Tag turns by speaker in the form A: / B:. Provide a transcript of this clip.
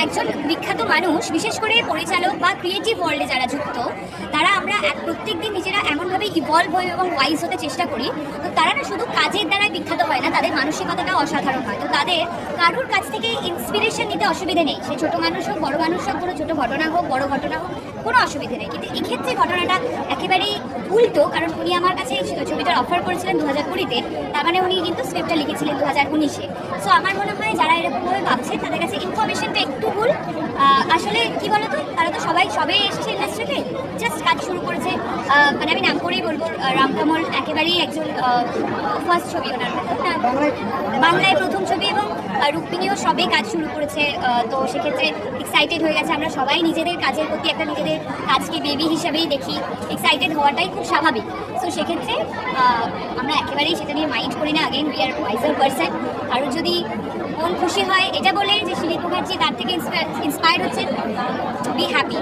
A: একজন বিখ্যাত মানুষ, বিশেষ করে পরিচালক বা ক্রিয়েটিভ ওয়ার্ল্ডে যারা যুক্ত, তারা আমরা প্রত্যেক দিন নিজেরা এমনভাবে ইভলভ হই এবং ওয়াইজ হতে চেষ্টা করি। তো তারা না শুধু কাজের দ্বারাই বিখ্যাত হয় না, তাদের মানসিকতাটাও অসাধারণ হয়। তো তাদের কারোর কাছ থেকে ইন্সপিরেশন নিতে অসুবিধে নেই, সে ছোটো মানুষ হোক বড় মানুষ হোক, কোনো ছোটো ঘটনা হোক বড় ঘটনা হোক, কোনো অসুবিধে নেই। কিন্তু এক্ষেত্রে ঘটনাটা একেবারেই উল্টো, কারণ উনি আমার কাছে ছবিটার অফার করেছিলেন 2020-তে, তার মানে উনি কিন্তু স্ক্রিপ্টটা লিখেছিলেন 2019-এ। সো আমার মনে হয় যারা এরকমভাবে ভাবছে তাদের কাছে ইনফরমেশনটা একটু ভুল। আসলে কি বলতো, তারা তো সবে এসেছে ইন্ডাস্ট্রিতে, জাস্ট কাজ শুরু করেছে। মানে আমি নাম করেই বলবো, রামকমল একেবারেই একজন ফার্স্ট ছবি ওনার, বাংলায় প্রথম ছবি, এবং রুক্মিণীও সবে কাজ শুরু করেছে। তো সেক্ষেত্রে এক্সাইটেড হয়ে গেছে। আমরা সবাই নিজেদের কাজের প্রতি একটা নিজেদের কাজকে বেবি হিসাবেই দেখি, এক্সাইটেড হওয়াটাই খুব স্বাভাবিক। তো সেক্ষেত্রে আমরা একেবারেই সেটা নিয়ে মাইন্ড করি না। Again we are wiser person. কারোর যদি মন খুশি হয় এটা বলে যে শিরিত মুখার্জি তার থেকে ইন্সপায়ার্ড হচ্ছে, বি হ্যাপি।